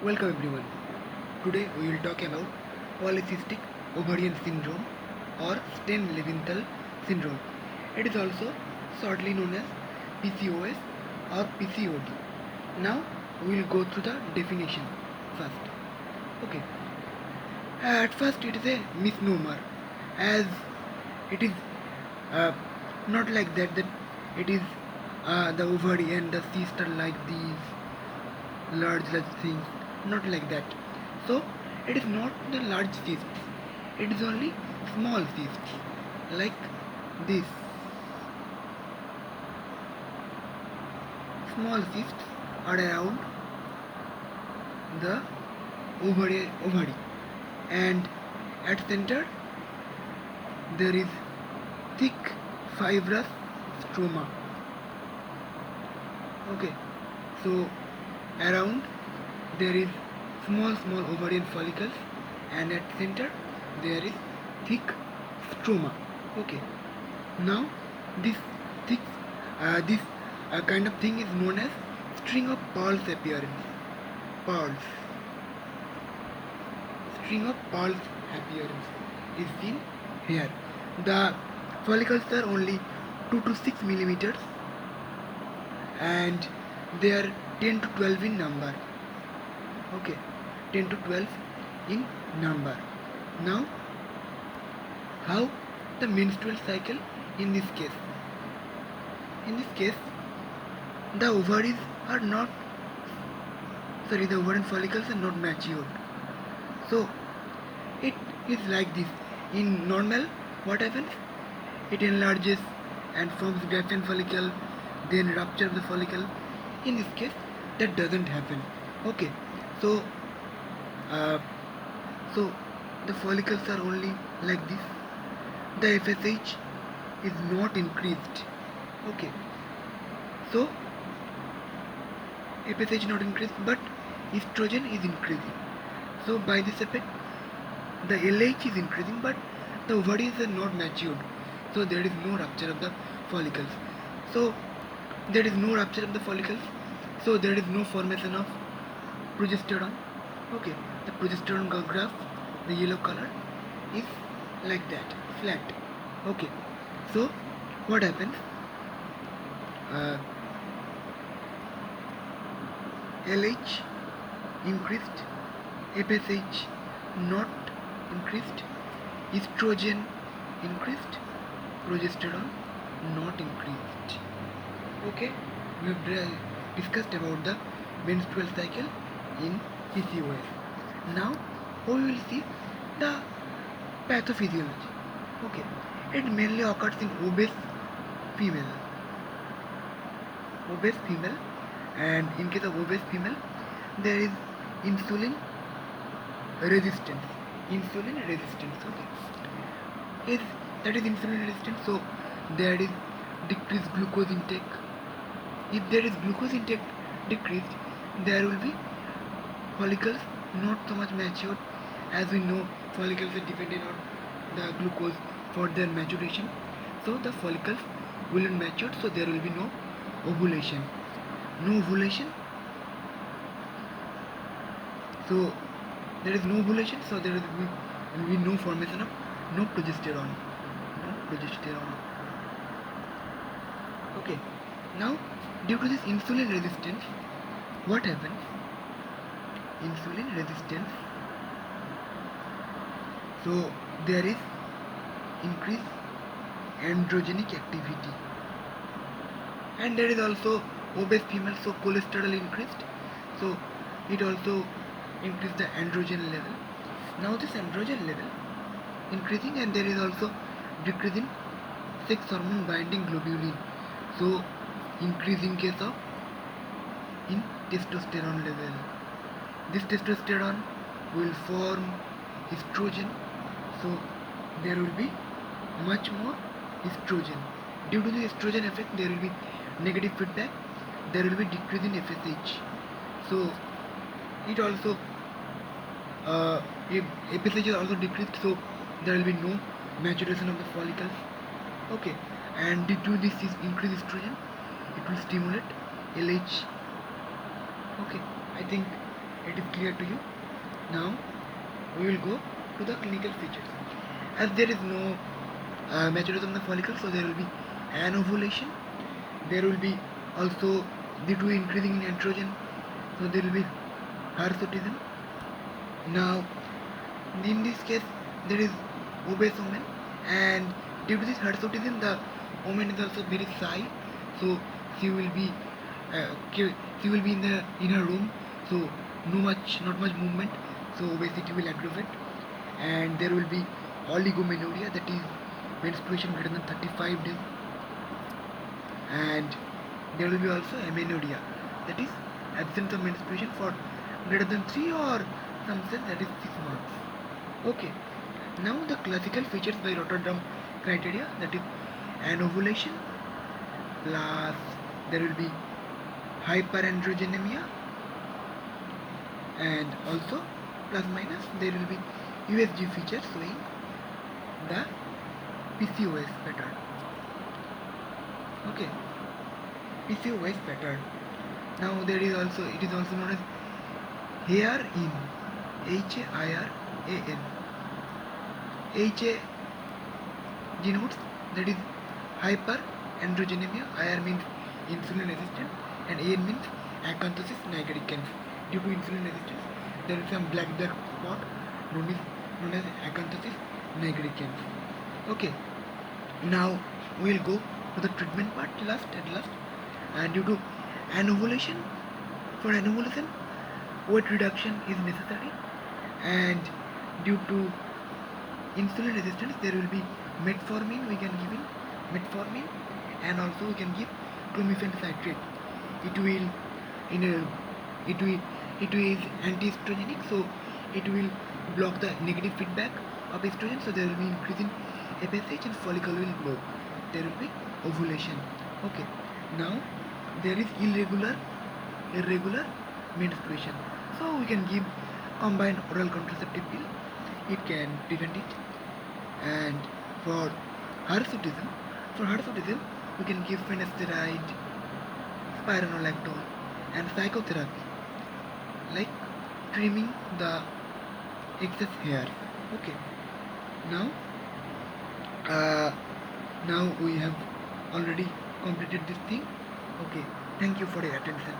Welcome everyone. Today we will talk about polycystic ovarian syndrome or Stein-Leventhal syndrome. It is also shortly known as PCOS or PCOD. Now we will go through the definition first. Okay. At first it is a misnomer as it is uh, not like that it is the ovary and the cyst are like these large things, not like that. So it is not the large cysts, it is only small cysts like this. Small cysts are around the ovary and at center there is thick fibrous stroma. Okay, so around there is small ovarian follicles and at center there is thick stroma. Okay, now this thick this kind of thing is known as string of pearls appearance. Pearls. String of pearls appearance is seen here. The follicles are only 2 to 6 millimeters and they are 10 to 12 in number. Okay, 10 to 12 in number. Now, how the menstrual cycle in this case? In this case, the ovaries are not, the ovarian follicles are not matured. So, it is like this. In normal, what happens? It enlarges and forms Graafian follicle, then rupture of the follicle. In this case, that doesn't happen. Okay, so uh, so the follicles are only like this. The FSH is not increased. Okay, so FSH not increased, but estrogen is increasing. So by this effect, the LH is increasing, but the ovaries are not matured. So there is no rupture of the follicles. So there is no rupture of the follicles. So there is no formation of progesterone. Okay, the progesterone graph, the yellow color, is like that, flat. Okay, so what happens? Uh, LH increased, FSH not increased, estrogen increased, progesterone not increased. Okay, we have discussed about the menstrual cycle in PCOS. Now we will see the pathophysiology. Okay, it mainly occurs in female, obese female, and in case of obese female, there is insulin resistance. Insulin resistance. Okay, is that is insulin resistance. So there is decreased glucose intake. If there is glucose intake decreased, there will be follicles not so much matured. As we know, follicles are dependent on the glucose for their maturation. So the follicles will not mature, so there will be no ovulation. No ovulation. So there is no ovulation, so there will be no formation of no progesterone. No progesterone. Okay. Now, due to this insulin resistance, what happens? Insulin resistance. So there is increased androgenic activity, and there is also obese female, so cholesterol increased. So it also increased the androgen level. Now this androgen level increasing, and there is also decrease in sex hormone binding globulin. So increase in case of in testosterone level. This testosterone will form estrogen, so there will be much more estrogen. Due to the estrogen effect, there will be negative feedback, there will be decrease in FSH. So it also if FSH is also decreased, so there will be no maturation of the follicles. Okay, and due to this increased estrogen, it will stimulate LH. Okay, I think it is clear to you. Now we will go to the clinical features. As there is no maturation of the follicle, so there will be anovulation. There will be also due to increasing in androgen, so there will be hirsutism. Now in this case there is obese woman, and due to this hirsutism the woman is also very shy, so she will be she will be in her room, so not much movement, so obesity will aggravate. And there will be oligomenorrhea, that is menstruation greater than 35 days. And there will be also amenorrhea, that is absence of menstruation for greater than 3 or some says that is 6 months. Okay, now the classical features by Rotterdam criteria, that is anovulation, plus there will be hyperandrogenemia, and also plus minus there will be USG features showing the PCOS pattern. Okay, PCOS pattern. Now there is also, it is also known as hair in, HAIRAN. HA denotes, that is hyperandrogenemia, IR means insulin resistance, and AN means acanthosis nigricans. Due to insulin resistance, there is some black spot known as acanthosis nigricans. Okay, now we will go to the treatment part at last. And due to anovulation, for anovulation weight reduction is necessary, and due to insulin resistance there will be metformin, we can give in metformin, and also we can give clomiphene citrate. It will it is anti-estrogenic, so it will block the negative feedback of estrogen, so there will be increase in FSH and follicle will grow. There will be ovulation. Okay, now there is irregular menstruation, so we can give combined oral contraceptive pill, it can prevent it. And for hirsutism we can give finasteride, spironolactone, and psychotherapy like trimming the excess hair. Okay, now now we have already completed this thing. Okay, thank you for your attention.